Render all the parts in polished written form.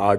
8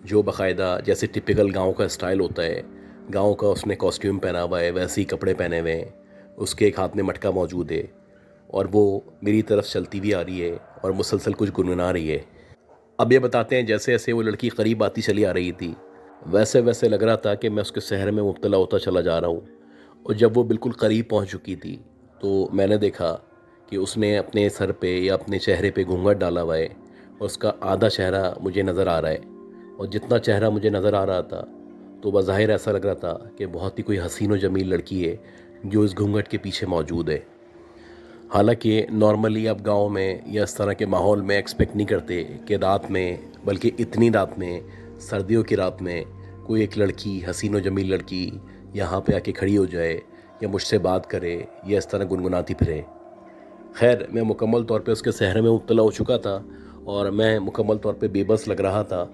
جو باقاعدہ جیسے ٹپیکل گاؤں کا اسٹائل ہوتا ہے، گاؤں کا اس نے کاسٹیوم پہنا ہوا ہے، ویسے ہی کپڑے پہنے ہوئے ہیں، اس کے ایک ہاتھ میں مٹکا موجود ہے اور وہ میری طرف چلتی ہوئی آ رہی ہے اور مسلسل کچھ گنگنا رہی ہے۔ اب یہ بتاتے ہیں جیسے جیسے وہ لڑکی قریب آتی چلی آ رہی تھی، ویسے ویسے لگ رہا تھا کہ میں اس کے سحر میں مبتلا ہوتا چلا جا رہا ہوں۔ اور جب وہ بالکل قریب پہنچ چکی تھی تو میں نے دیکھا کہ اس نے اپنے سر پہ یا اپنے چہرے پہ گھونگھٹ ڈالا ہوا ہے اور اس کا آدھا چہرہ مجھے نظر آ رہا ہے، اور جتنا چہرہ مجھے نظر آ رہا تھا تو بظاہر ایسا لگ رہا تھا کہ بہت ہی کوئی حسین و جمیل لڑکی ہے جو اس گھونگھٹ کے پیچھے موجود ہے۔ حالانکہ نارملی اب گاؤں میں یا اس طرح کے ماحول میں ایکسپیکٹ نہیں کرتے کہ رات میں، بلکہ اتنی رات میں، سردیوں کی رات میں، کوئی ایک لڑکی، حسین و جمیل لڑکی یہاں پہ آ کے کھڑی ہو جائے یا مجھ سے بات کرے یا اس طرح گنگناتی پھرے۔ خیر، میں مکمل طور پہ اس کے سحر میں مبتلا ہو چکا تھا اور میں مکمل طور پہ بے بس لگ رہا تھا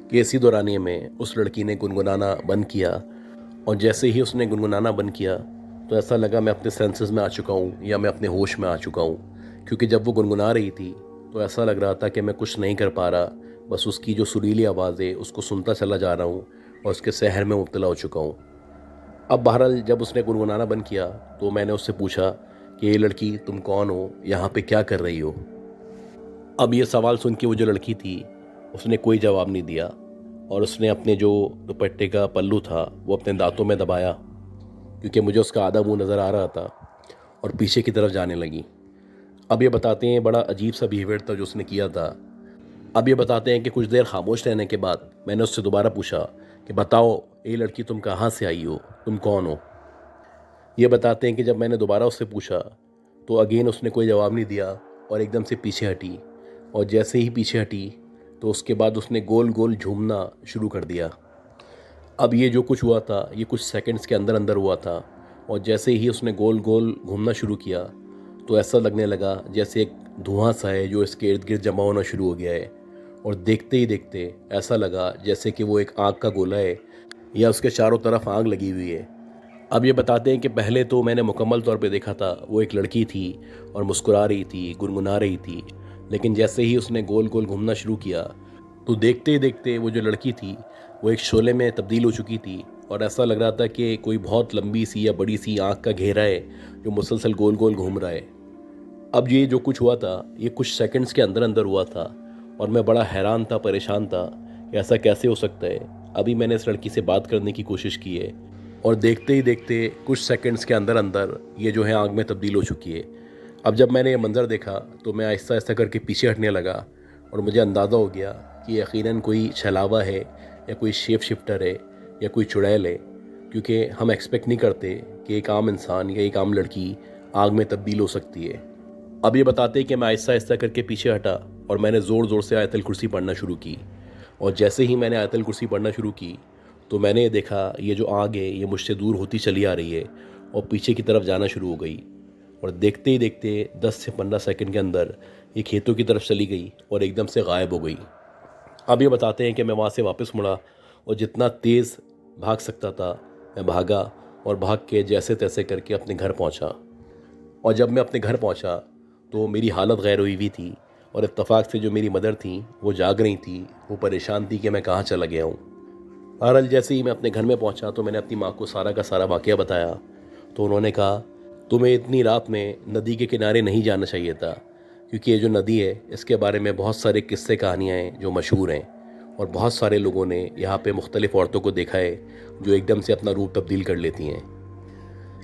کہ اسی دورانیے میں اس لڑکی نے گنگنانا بند کیا، اور جیسے ہی اس نے گنگنانا بند کیا تو ایسا لگا میں اپنے سینسز میں آ چکا ہوں یا میں اپنے ہوش میں آ چکا ہوں، کیونکہ جب وہ گنگنا رہی تھی تو ایسا لگ رہا تھا کہ میں کچھ نہیں کر پا رہا، بس اس کی جو سریلی آواز ہے اس کو سنتا چلا جا رہا ہوں اور اس کے سحر میں مبتلا ہو چکا ہوں۔ اب بہرحال جب اس نے گنگنانا بند کیا تو میں نے اس سے پوچھا کہ یہ لڑکی تم کون ہو، یہاں پہ کیا کر رہی ہو؟ اب یہ سوال سن کے وہ جو لڑکی تھی اس نے کوئی جواب نہیں دیا، اور اس نے اپنے جو دوپٹے کا پلو تھا وہ اپنے دانتوں میں دبایا، کیونکہ مجھے اس کا آدھا منہ نظر آ رہا تھا، اور پیچھے کی طرف جانے لگی۔ اب یہ بتاتے ہیں بڑا عجیب سا بیہیویئر تھا جو اس نے کیا تھا۔ اب یہ بتاتے ہیں کہ کچھ دیر خاموش رہنے کے بعد میں نے اس سے دوبارہ پوچھا کہ بتاؤ اے لڑکی تم کہاں سے آئی ہو، تم کون ہو؟ یہ بتاتے ہیں کہ جب میں نے دوبارہ اس سے پوچھا تو اگین اس نے کوئی جواب نہیں دیا اور ایک دم سے پیچھے ہٹی، اور جیسے ہی پیچھے ہٹی تو اس کے بعد اس نے گول گول جھومنا شروع کر دیا۔ اب یہ جو کچھ ہوا تھا یہ کچھ سیکنڈز کے اندر اندر ہوا تھا، اور جیسے ہی اس نے گول گول گھومنا شروع کیا تو ایسا لگنے لگا جیسے ایک دھواں سا ہے جو اس کے ارد گرد جمع ہونا شروع ہو گیا ہے، اور دیکھتے ہی دیکھتے ایسا لگا جیسے کہ وہ ایک آگ کا گولا ہے یا اس کے چاروں طرف آگ لگی ہوئی ہے۔ اب یہ بتاتے ہیں کہ پہلے تو میں نے مکمل طور پہ دیکھا تھا وہ ایک لڑکی تھی اور مسکرا رہی تھی، گنگنا رہی تھی، لیکن جیسے ہی اس نے گول گول گھومنا شروع کیا تو دیکھتے ہی دیکھتے وہ جو لڑکی تھی وہ ایک شعلے میں تبدیل ہو چکی تھی، اور ایسا لگ رہا تھا کہ کوئی بہت لمبی سی یا بڑی سی آنکھ کا گھیرا ہے جو مسلسل گول گول گھوم رہا ہے۔ اب یہ جو کچھ ہوا تھا یہ کچھ سیکنڈز کے اندر اندر ہوا تھا، اور میں بڑا حیران تھا، پریشان تھا کہ ایسا کیسے ہو سکتا ہے۔ ابھی میں نے اس لڑکی سے بات کرنے کی کوشش کی ہے، اور دیکھتے ہی دیکھتے کچھ سیکنڈز کے اندر اندر یہ جو ہے آگ میں تبدیل ہو چکی ہے۔ اب جب میں نے یہ منظر دیکھا تو میں آہستہ آہستہ کر کے پیچھے ہٹنے لگا، اور مجھے اندازہ ہو گیا کہ یقیناً کوئی چھلاوا ہے یا کوئی شیپ شفٹر ہے یا کوئی چڑیل ہے، کیونکہ ہم ایکسپیکٹ نہیں کرتے کہ ایک عام انسان یا ایک عام لڑکی آگ میں تبدیل ہو سکتی ہے۔ اب یہ بتاتے ہیں کہ میں آہستہ آہستہ کر کے پیچھے ہٹا اور میں نے زور زور سے آیت الکرسی پڑھنا شروع کی، اور جیسے ہی میں نے آیت الکرسی پڑھنا شروع کی تو میں نے دیکھا یہ جو آگ ہے یہ مجھ سے دور ہوتی چلی آ رہی ہے اور پیچھے کی طرف جانا شروع ہو گئی، اور دیکھتے ہی دیکھتے 10 سے 15 سیکنڈ کے اندر یہ کھیتوں کی طرف چلی گئی اور ایک دم سے غائب ہو گئی۔ اب یہ بتاتے ہیں کہ میں وہاں سے واپس مڑا اور جتنا تیز بھاگ سکتا تھا میں بھاگا، اور بھاگ کے جیسے تیسے کر کے اپنے گھر پہنچا۔ اور جب میں اپنے گھر پہنچا تو میری حالت غیر ہوئی ہوئی تھی، اور اتفاق سے جو میری مدر تھیں وہ جاگ رہی تھیں، وہ پریشان تھی کہ میں کہاں چلا گیا ہوں۔ بہرحال جیسے ہی میں اپنے گھر میں پہنچا تو میں نے اپنی ماں کو سارا کا سارا واقعہ بتایا، تو انہوں نے کہا تمہیں اتنی رات میں ندی کے کنارے نہیں جانا چاہیے تھا، کیونکہ یہ جو ندی ہے اس کے بارے میں بہت سارے قصے کہانیاں ہیں جو مشہور ہیں، اور بہت سارے لوگوں نے یہاں پہ مختلف عورتوں کو دیکھا ہے جو ایک دم سے اپنا روپ تبدیل کر لیتی ہیں۔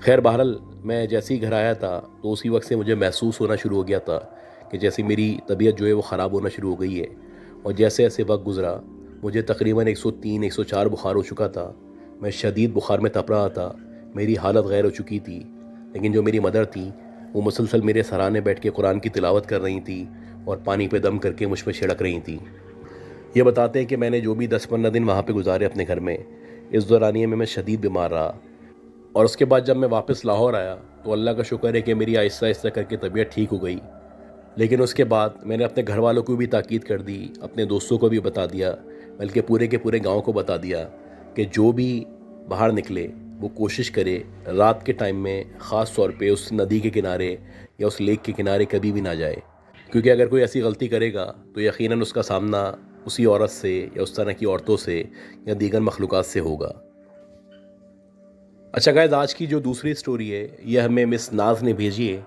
خیر بہرحال میں جیسے ہی گھر آیا تھا تو اسی وقت سے مجھے محسوس ہونا شروع ہو گیا تھا کہ جیسے میری طبیعت جو ہے وہ خراب ہونا شروع ہو گئی ہے، اور جیسے ایسے وقت گزرا مجھے تقریباً 103 104 بخار ہو چکا تھا، میں شدید بخار میں تپ رہا تھا، میری حالت غیر ہو چکی تھی، لیکن جو میری مدر تھی وہ مسلسل میرے سرانے بیٹھ کے قرآن کی تلاوت کر رہی تھی اور پانی پہ دم کر کے مجھ پہ چھڑک رہی تھی۔ یہ بتاتے ہیں کہ میں نے جو بھی 10-15 دن وہاں پہ گزارے اپنے گھر میں، اس دورانیے میں شدید بیمار رہا، اور اس کے بعد جب میں واپس لاہور آیا تو اللہ کا شکر ہے کہ میری آہستہ آہستہ کر کے طبیعت ٹھیک ہو گئی۔ لیکن اس کے بعد میں نے اپنے گھر والوں کو بھی تاکید کر دی، اپنے دوستوں کو بھی بتا دیا، بلکہ پورے کے پورے گاؤں کو بتا دیا کہ جو بھی باہر نکلے وہ کوشش کرے رات کے ٹائم میں خاص طور پہ اس ندی کے کنارے یا اس لیک کے کنارے کبھی بھی نہ جائے، کیونکہ اگر کوئی ایسی غلطی کرے گا تو یقیناً اس کا سامنا اسی عورت سے یا اس طرح کی عورتوں سے یا دیگر مخلوقات سے ہوگا۔ اچھا گائز، آج کی جو دوسری سٹوری ہے یہ ہمیں مس ناز نے بھیجی ہے۔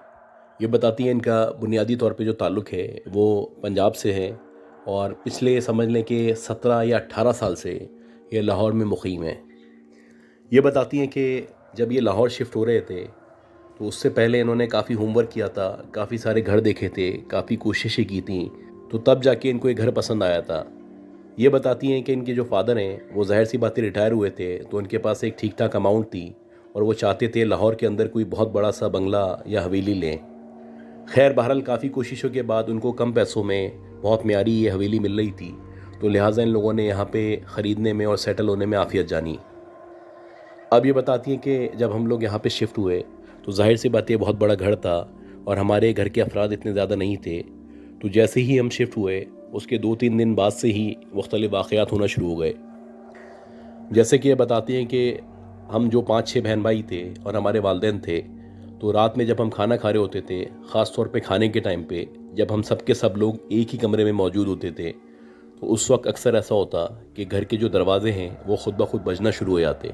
یہ بتاتی ہیں ان کا بنیادی طور پہ جو تعلق ہے وہ پنجاب سے ہے، اور پچھلے سمجھ لیں کہ 17 یا 18 سال سے یہ لاہور میں مقیم ہیں۔ یہ بتاتی ہیں کہ جب یہ لاہور شفٹ ہو رہے تھے تو اس سے پہلے انہوں نے کافی ہوم ورک کیا تھا، کافی سارے گھر دیکھے تھے، کافی کوششیں کی تھیں، تو تب جا کے ان کو ایک گھر پسند آیا تھا۔ یہ بتاتی ہیں کہ ان کے جو فادر ہیں وہ ظاہر سی باتیں ریٹائر ہوئے تھے، تو ان کے پاس ایک ٹھیک ٹھاک اماؤنٹ تھی اور وہ چاہتے تھے لاہور کے اندر کوئی بہت بڑا سا بنگلہ یا حویلی لیں۔ خیر بہرحال کافی کوششوں کے بعد ان کو کم پیسوں میں بہت معیاری یہ حویلی مل رہی تھی، تو لہٰذا ان لوگوں نے یہاں پہ خریدنے میں اور سیٹل ہونے میں عافیت جانی۔ اب یہ بتاتی ہیں کہ جب ہم لوگ یہاں پہ شفٹ ہوئے تو ظاہر سی بات یہ بہت بڑا گھر تھا اور ہمارے گھر کے افراد اتنے زیادہ نہیں تھے، تو جیسے ہی ہم شفٹ ہوئے اس کے 2-3 دن بعد سے ہی مختلف واقعات ہونا شروع ہو گئے۔ جیسے کہ یہ بتاتی ہیں کہ ہم جو 5-6 بہن بھائی تھے اور ہمارے والدین تھے، تو رات میں جب ہم کھانا کھا رہے ہوتے تھے، خاص طور پہ کھانے کے ٹائم پہ جب ہم سب کے سب لوگ ایک ہی کمرے میں موجود ہوتے تھے، تو اس وقت اکثر ایسا ہوتا کہ گھر کے جو دروازے ہیں وہ خود بخود بجنا شروع ہو جاتے۔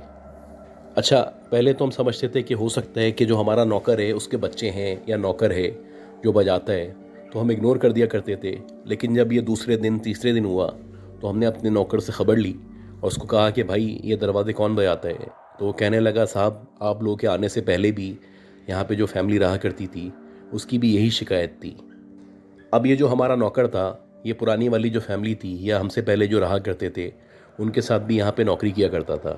اچھا، پہلے تو ہم سمجھتے تھے کہ ہو سکتا ہے کہ جو ہمارا نوکر ہے اس کے بچے ہیں یا نوکر ہے جو بجاتا ہے، تو ہم اگنور کر دیا کرتے تھے۔ لیکن جب یہ دوسرے دن تیسرے دن ہوا تو ہم نے اپنے نوکر سے خبر لی اور اس کو کہا کہ بھائی یہ دروازے کون بجاتا ہے؟ تو وہ کہنے لگا صاحب آپ لوگوں کے آنے سے پہلے بھی یہاں پہ جو فیملی رہا کرتی تھی اس کی بھی یہی شکایت تھی۔ اب یہ جو ہمارا نوکر تھا، یہ پرانی والی جو فیملی تھی یا ہم سے پہلے جو رہا کرتے تھے ان کے ساتھ بھی یہاں پہ نوکری کیا کرتا تھا۔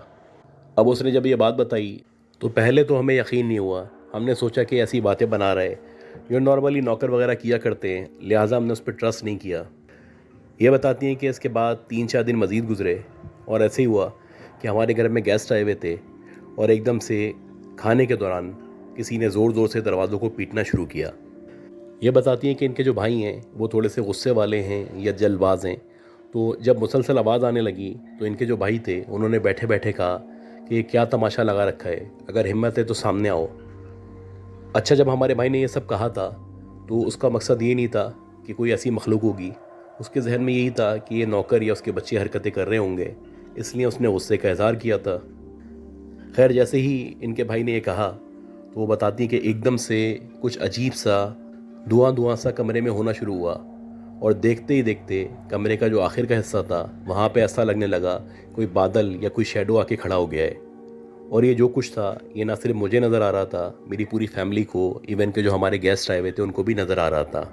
اب اس نے جب یہ بات بتائی تو پہلے تو ہمیں یقین نہیں ہوا، ہم نے سوچا کہ ایسی باتیں بنا رہے جو نارملی نوکر وغیرہ کیا کرتے ہیں، لہٰذا ہم نے اس پہ ٹرسٹ نہیں کیا۔ یہ بتاتی ہیں کہ اس کے بعد 3-4 دن مزید گزرے اور ایسے ہی ہوا کہ ہمارے گھر میں گیسٹ آئے ہوئے تھے اور ایک دم سے کھانے کے دوران کسی نے زور زور سے دروازوں کو پیٹنا شروع کیا۔ یہ بتاتی ہیں کہ ان کے جو بھائی ہیں وہ تھوڑے سے غصے والے ہیں یا جلد باز ہیں، تو جب مسلسل آواز آنے لگی تو ان کے جو بھائی تھے انہوں نے بیٹھے بیٹھے کہا کہ یہ کیا تماشا لگا رکھا ہے، اگر ہمت ہے تو سامنے آؤ۔ اچھا، جب ہمارے بھائی نے یہ سب کہا تھا تو اس کا مقصد یہ نہیں تھا کہ کوئی ایسی مخلوق ہوگی، اس کے ذہن میں یہی تھا کہ یہ نوکر یا اس کے بچے حرکتیں کر رہے ہوں گے، اس لیے اس نے غصے کا اظہار کیا تھا۔ خیر جیسے ہی ان کے بھائی نے یہ کہا تو وہ بتاتی ہیں کہ ایک دم سے کچھ عجیب سا دھواں سا کمرے میں ہونا شروع ہوا، اور دیکھتے ہی دیکھتے کمرے کا جو آخر کا حصہ تھا وہاں پہ ایسا لگنے لگا کوئی بادل یا کوئی شیڈو آ کے کھڑا ہو گیا ہے۔ اور یہ جو کچھ تھا یہ نہ صرف مجھے نظر آ رہا تھا، میری پوری فیملی کو، ایون کہ جو ہمارے گیسٹ آئے ہوئے تھے ان کو بھی نظر آ رہا تھا۔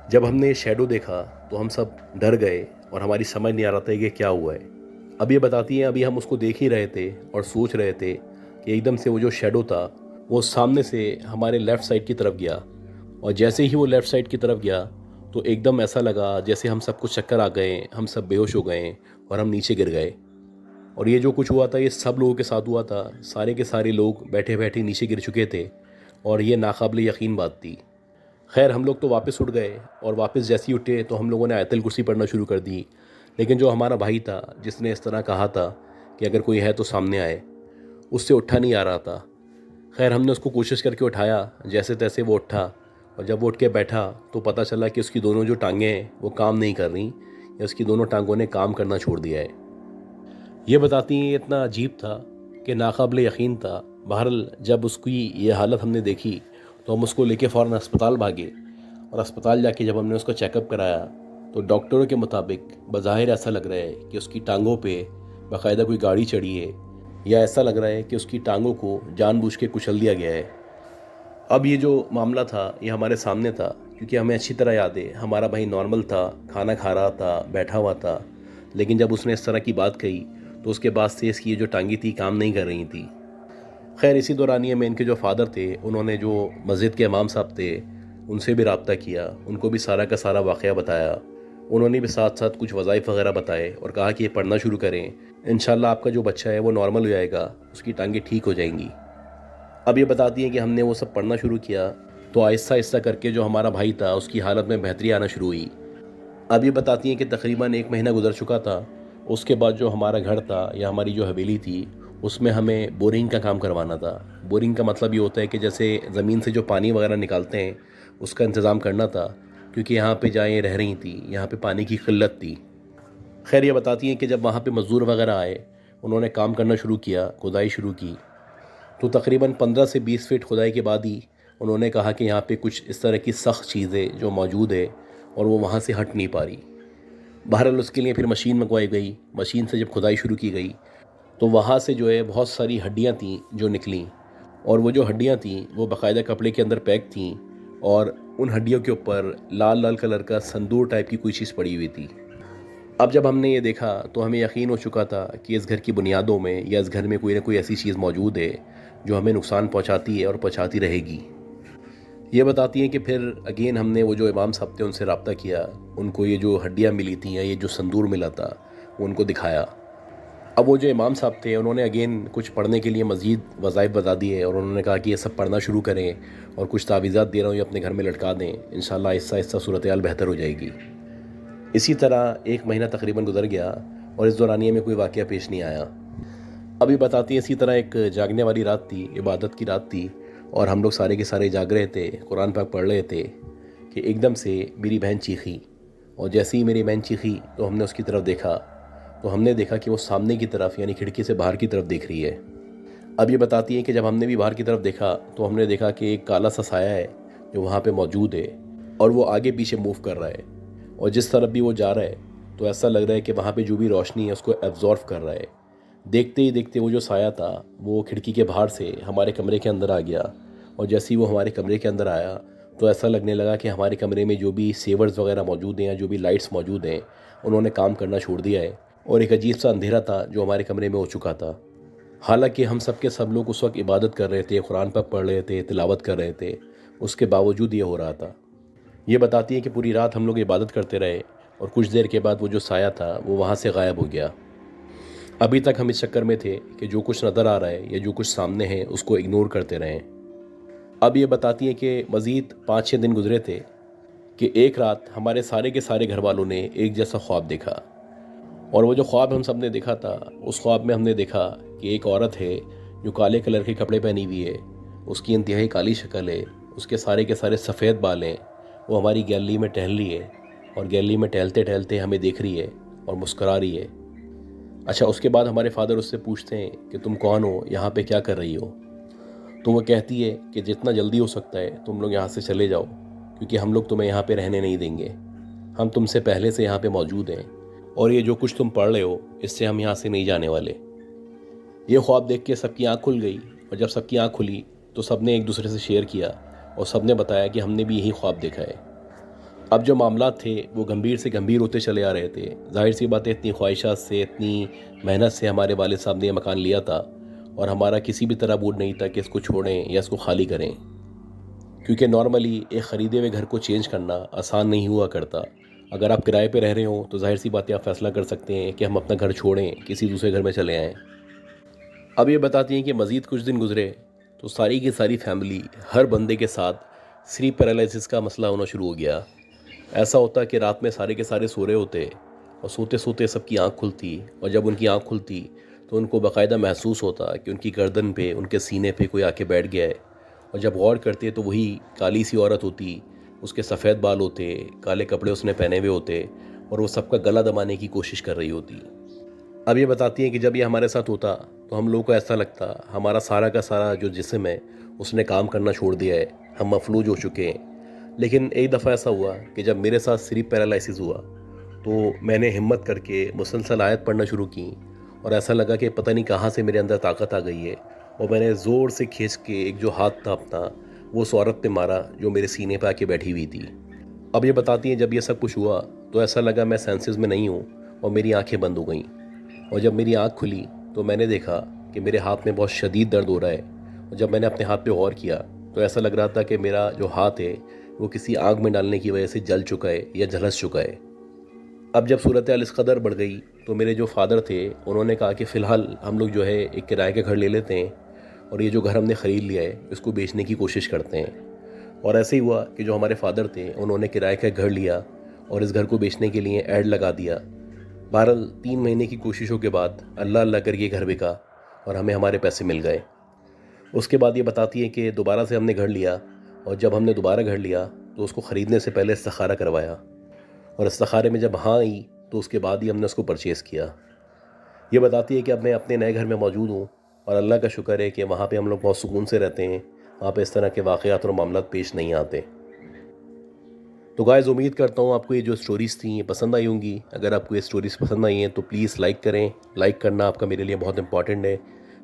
جب ہم نے یہ شیڈو دیکھا تو ہم سب ڈر گئے اور ہماری سمجھ نہیں آ رہا تھا کہ کیا ہوا ہے۔ اب یہ بتاتی ہیں ابھی ہم اس کو دیکھ ہی رہے تھے اور سوچ رہے تھے کہ ایک دم سے وہ جو شیڈو تھا وہ سامنے سے ہمارے لیفٹ سائڈ کی طرف گیا، اور جیسے ہی وہ لیفٹ سائڈ کی طرف گیا تو ایک دم ایسا لگا جیسے ہم سب کو چکر آ گئے، ہم سب بے ہوش ہو گئے اور ہم نیچے گر گئے۔ اور یہ جو کچھ ہوا تھا یہ سب لوگوں کے ساتھ ہوا تھا، سارے کے سارے لوگ بیٹھے بیٹھے نیچے گر چکے تھے اور یہ ناقابل یقین بات تھی۔ خیر ہم لوگ تو واپس اٹھ گئے، اور واپس جیسے ہی اٹھے تو ہم لوگوں نے آیت الکرسی پڑھنا شروع کر دی، لیکن جو ہمارا بھائی تھا جس نے اس طرح کہا تھا کہ اگر کوئی ہے تو سامنے آئے، اس سے اٹھا نہیں آ رہا تھا۔ خیر ہم نے اس کو کوشش کر کے اٹھایا، جیسے تیسے وہ اٹھا، اور جب وہ اٹھ کے بیٹھا تو پتہ چلا کہ اس کی دونوں جو ٹانگیں ہیں وہ کام نہیں کر رہی، یا اس کی دونوں ٹانگوں نے کام کرنا چھوڑ دیا ہے۔ یہ بتاتی ہیں یہ اتنا عجیب تھا کہ ناقابل یقین تھا۔ بہرحال جب اس کی یہ حالت ہم نے دیکھی تو ہم اس کو لے کے فوراً اسپتال بھاگے، اور اسپتال جا کے جب ہم نے اس کا چیک اپ کرایا تو ڈاکٹروں کے مطابق بظاہر ایسا لگ رہا ہے کہ اس کی ٹانگوں پہ باقاعدہ کوئی گاڑی چڑھی ہے، یا ایسا لگ رہا ہے کہ اس کی ٹانگوں کو جان بوجھ کے کچل دیا گیا ہے۔ اب یہ جو معاملہ تھا یہ ہمارے سامنے تھا، کیونکہ ہمیں اچھی طرح یاد ہے ہمارا بھائی نارمل تھا، کھانا کھا رہا تھا، بیٹھا ہوا تھا، لیکن جب اس نے اس طرح کی بات کہی تو اس کے بعد سے اس کی یہ جو ٹانگیں تھی کام نہیں کر رہی تھی۔ خیر اسی دورانیے میں ان کے جو فادر تھے انہوں نے جو مسجد کے امام صاحب تھے ان سے بھی رابطہ کیا، ان کو بھی سارا کا سارا واقعہ بتایا، انہوں نے بھی ساتھ ساتھ کچھ وظائف وغیرہ بتائے اور کہا کہ یہ پڑھنا شروع کریں، انشاءاللہ آپ کا جو بچہ ہے وہ نارمل ہو جائے گا، اس کی ٹانگیں ٹھیک ہو جائیں گی۔ اب یہ بتاتی ہیں کہ ہم نے وہ سب پڑھنا شروع کیا تو آہستہ آہستہ کر کے جو ہمارا بھائی تھا اس کی حالت میں بہتری آنا شروع ہوئی۔ اب یہ بتاتی ہیں کہ تقریباً 1 مہینہ گزر چکا تھا، اس کے بعد جو ہمارا گھر تھا یا ہماری جو حویلی تھی اس میں ہمیں بورنگ کا کام کروانا تھا۔ بورنگ کا مطلب یہ ہوتا ہے کہ جیسے زمین سے جو پانی وغیرہ نکالتے ہیں اس کا انتظام کرنا تھا، کیونکہ یہاں پہ جہاں یہ رہ رہی تھیں یہاں پہ پانی کی قلت تھی۔ خیر یہ بتاتی ہیں کہ جب وہاں پہ مزدور وغیرہ آئے، انہوں نے کام کرنا شروع کیا، کھدائی شروع کی، تو تقریباً 15 سے 20 فٹ کھدائی کے بعد ہی انہوں نے کہا کہ یہاں پہ کچھ اس طرح کی سخت چیزیں جو موجود ہے اور وہ وہاں سے ہٹ نہیں پا رہی۔ بہرحال اس کے لیے پھر مشین منگوائی گئی۔ مشین سے جب کھدائی شروع کی گئی تو وہاں سے جو ہے بہت ساری ہڈیاں تھیں جو نکلیں، اور وہ جو ہڈیاں تھیں وہ باقاعدہ کپڑے کے اندر پیک تھیں، اور ان ہڈیوں کے اوپر لال لال کلر کا سندور ٹائپ کی کوئی چیز پڑی ہوئی تھی۔ اب جب ہم نے یہ دیکھا تو ہمیں یقین ہو چکا تھا کہ اس گھر کی بنیادوں میں یا اس گھر میں کوئی نہ کوئی ایسی چیز موجود ہے جو ہمیں نقصان پہنچاتی ہے اور پہنچاتی رہے گی۔ یہ بتاتی ہیں کہ پھر اگین ہم نے وہ جو امام صاحب تھے ان سے رابطہ کیا، ان کو یہ جو ہڈیاں ملی تھیں یا یہ جو سندور ملا تھا وہ ان کو دکھایا۔ اب وہ جو امام صاحب تھے انہوں نے اگین کچھ پڑھنے کے لیے مزید وظائف بتا دیے، اور انہوں نے کہا کہ یہ سب پڑھنا شروع کریں، اور کچھ تعویذات دے رہا ہوں یہ اپنے گھر میں لٹکا دیں، انشاءاللہ آہستہ آہستہ صورتحال بہتر ہو جائے گی۔ اسی طرح 1 مہینہ تقریباً گزر گیا اور اس دورانیے میں کوئی واقعہ پیش نہیں آیا۔ ابھی بتاتی ہیں اسی طرح ایک جاگنے والی رات تھی، عبادت کی رات تھی، اور ہم لوگ سارے کے سارے جاگ رہے تھے، قرآن پاک پڑھ رہے تھے کہ ایک دم سے میری بہن چیخی، اور جیسے ہی میری بہن چیخی تو ہم نے اس کی طرف دیکھا، تو ہم نے دیکھا کہ وہ سامنے کی طرف یعنی کھڑکی سے باہر کی طرف دیکھ رہی ہے۔ اب یہ بتاتی ہیں کہ جب ہم نے بھی باہر کی طرف دیکھا تو ہم نے دیکھا کہ ایک کالا سا سایہ ہے جو وہاں پہ موجود ہے، اور وہ آگے پیچھے موو کر رہا ہے، اور جس طرف بھی وہ جا رہا ہے تو ایسا لگ رہا ہے کہ وہاں پہ جو بھی روشنی ہے اس کو ایبزارو کر رہا ہے۔ دیکھتے ہی دیکھتے وہ جو سایہ تھا وہ کھڑکی کے باہر سے ہمارے کمرے کے اندر آ گیا، اور جیسے ہی وہ ہمارے کمرے کے اندر آیا تو ایسا لگنے لگا کہ ہمارے کمرے میں جو بھی سیورز وغیرہ موجود ہیں یا جو بھی لائٹس موجود ہیں انہوں نے کام کرنا چھوڑ دیا ہے، اور ایک عجیب سا اندھیرا تھا جو ہمارے کمرے میں ہو چکا تھا۔ حالانکہ ہم سب کے سب لوگ اس وقت عبادت کر رہے تھے، قرآن پاک پڑھ رہے تھے، تلاوت کر رہے تھے، اس کے باوجود یہ ہو رہا تھا۔ یہ بتاتی ہے کہ پوری رات ہم لوگ عبادت کرتے رہے، اور کچھ دیر کے بعد وہ جو سایہ تھا وہ وہاں سے غائب ہو گیا۔ ابھی تک ہم اس چکر میں تھے کہ جو کچھ نظر آ رہا ہے یا جو کچھ سامنے ہے اس کو اگنور کرتے رہیں۔ اب یہ بتاتی ہیں کہ مزید 5-6 دن گزرے تھے کہ ایک رات ہمارے سارے کے سارے گھر والوں نے ایک جیسا خواب دیکھا، اور وہ جو خواب ہم سب نے دیکھا تھا اس خواب میں ہم نے دیکھا کہ ایک عورت ہے جو کالے کلر کے کپڑے پہنی ہوئی ہے، اس کی انتہائی کالی شکل ہے، اس کے سارے سفید بال ہیں، وہ ہماری گیلری میں ٹہل رہی ہے، اور گیلری میں ٹہلتے ٹہلتے ہمیں دیکھ رہی ہے اور مسکرا رہی ہے۔ اچھا، اس کے بعد ہمارے فادر اس سے پوچھتے ہیں کہ تم کون ہو، یہاں پہ کیا کر رہی ہو؟ تو وہ کہتی ہے کہ جتنا جلدی ہو سکتا ہے تم لوگ یہاں سے چلے جاؤ، کیونکہ ہم لوگ تمہیں یہاں پہ رہنے نہیں دیں گے، ہم تم سے پہلے سے یہاں پہ موجود ہیں، اور یہ جو کچھ تم پڑھ رہے ہو اس سے ہم یہاں سے نہیں جانے والے۔ یہ خواب دیکھ کے سب کی آنکھ کھل گئی، اور جب سب کی آنکھ کھلی تو سب نے ایک دوسرے سے شیئر کیا، اور سب نے بتایا کہ ہم نے بھی یہی خواب دیکھا ہے۔ اب جو معاملات تھے وہ گمبھیر سے گمبھیر ہوتے چلے آ رہے تھے۔ ظاہر سی بات ہے، اتنی خواہشات سے، اتنی محنت سے ہمارے والد صاحب نے یہ مکان لیا تھا، اور ہمارا کسی بھی طرح موڈ نہیں تھا کہ اس کو چھوڑیں یا اس کو خالی کریں، کیونکہ نارملی ایک خریدے ہوئے گھر کو چینج کرنا آسان نہیں ہوا کرتا۔ اگر آپ کرائے پہ رہ رہے ہوں تو ظاہر سی بات ہے آپ فیصلہ کر سکتے ہیں کہ ہم اپنا گھر چھوڑیں، کسی دوسرے گھر میں چلے آئیں۔ اب یہ بتاتی ہیں کہ مزید کچھ دن گزرے تو ساری کی ساری فیملی، ہر بندے کے ساتھ سلیپ پیرالائسس کا مسئلہ ہونا شروع ہو گیا۔ ایسا ہوتا کہ رات میں سارے کے سارے سو رہے ہوتے، اور سوتے سوتے سب کی آنکھ کھلتی، اور جب ان کی آنکھ کھلتی تو ان کو باقاعدہ محسوس ہوتا کہ ان کی گردن پہ، ان کے سینے پہ کوئی آ کے بیٹھ گیا ہے، اور جب غور کرتے تو وہی کالی سی عورت ہوتی، اس کے سفید بال ہوتے، کالے کپڑے اس نے پہنے ہوئے ہوتے، اور وہ سب کا گلا دبانے کی کوشش کر رہی ہوتی۔ اب یہ بتاتی ہیں کہ جب یہ ہمارے ساتھ ہوتا تو ہم لوگوں کو ایسا لگتا ہمارا سارا کا سارا جو جسم ہے اس نے کام کرنا چھوڑ دیا ہے، ہم مفلوج ہو چکے ہیں۔ لیکن ایک دفعہ ایسا ہوا کہ جب میرے ساتھ سلیپ پیرالائسس ہوا تو میں نے ہمت کر کے مسلسل آیت پڑھنا شروع کی، اور ایسا لگا کہ پتہ نہیں کہاں سے میرے اندر طاقت آ گئی ہے، اور میں نے زور سے کھینچ کے ایک جو ہاتھ تھا اپنا وہ اس عورت پہ مارا جو میرے سینے پہ آ کے بیٹھی ہوئی تھی۔ اب یہ بتاتی ہیں جب یہ سب کچھ ہوا تو ایسا لگا میں سینسز میں نہیں ہوں، اور میری آنکھیں بند ہو گئیں، اور جب میری آنکھ کھلی تو میں نے دیکھا کہ میرے ہاتھ میں بہت شدید درد ہو رہا ہے، اور جب میں نے اپنے ہاتھ پہ غور کیا تو ایسا لگ رہا تھا کہ میرا جو ہاتھ ہے وہ کسی آگ میں ڈالنے کی وجہ سے جل چکا ہے یا جھلس چکا ہے۔ اب جب صورتحال اس قدر بڑھ گئی تو میرے جو فادر تھے انہوں نے کہا کہ فی الحال ہم لوگ جو ہے ایک کرائے کا گھر لے لیتے ہیں، اور یہ جو گھر ہم نے خرید لیا ہے اس کو بیچنے کی کوشش کرتے ہیں۔ اور ایسے ہی ہوا کہ جو ہمارے فادر تھے انہوں نے کرائے کا گھر لیا اور اس گھر کو بیچنے کے لیے ایڈ لگا دیا۔ بہرحال 3 مہینے کی کوششوں کے بعد اللہ اللہ کر کے گھر بکا، اور ہمیں ہمارے پیسے مل گئے۔ اس کے بعد یہ بتاتی ہے کہ دوبارہ سے ہم نے گھر لیا، اور جب ہم نے دوبارہ گھر لیا تو اس کو خریدنے سے پہلے استخارہ کروایا، اور استخارے میں جب ہاں آئی تو اس کے بعد ہی ہم نے اس کو پرچیز کیا. یہ بتاتی ہے کہ اب میں اپنے نئے گھر میں موجود ہوں اور اللہ کا شکر ہے کہ وہاں پہ ہم لوگ بہت سکون سے رہتے ہیں. وہاں پہ اس طرح کے واقعات اور معاملات پیش نہیں آتے. تو گائز امید کرتا ہوں آپ کو یہ جو سٹوریز تھیں یہ پسند آئی ہوں گی. اگر آپ کو یہ سٹوریز پسند آئی ہیں تو پلیز لائک کریں. لائک کرنا آپ کا میرے لیے بہت امپورٹنٹ ہے.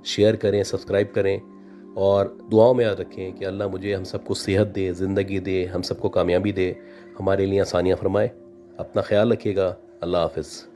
شیئر کریں, سبسکرائب کریں اور دعاؤں میں یاد رکھیں کہ اللہ مجھے ہم سب کو صحت دے, زندگی دے, ہم سب کو کامیابی دے, ہمارے لیے آسانیاں فرمائے. اپنا خیال رکھیے گا. اللہ حافظ.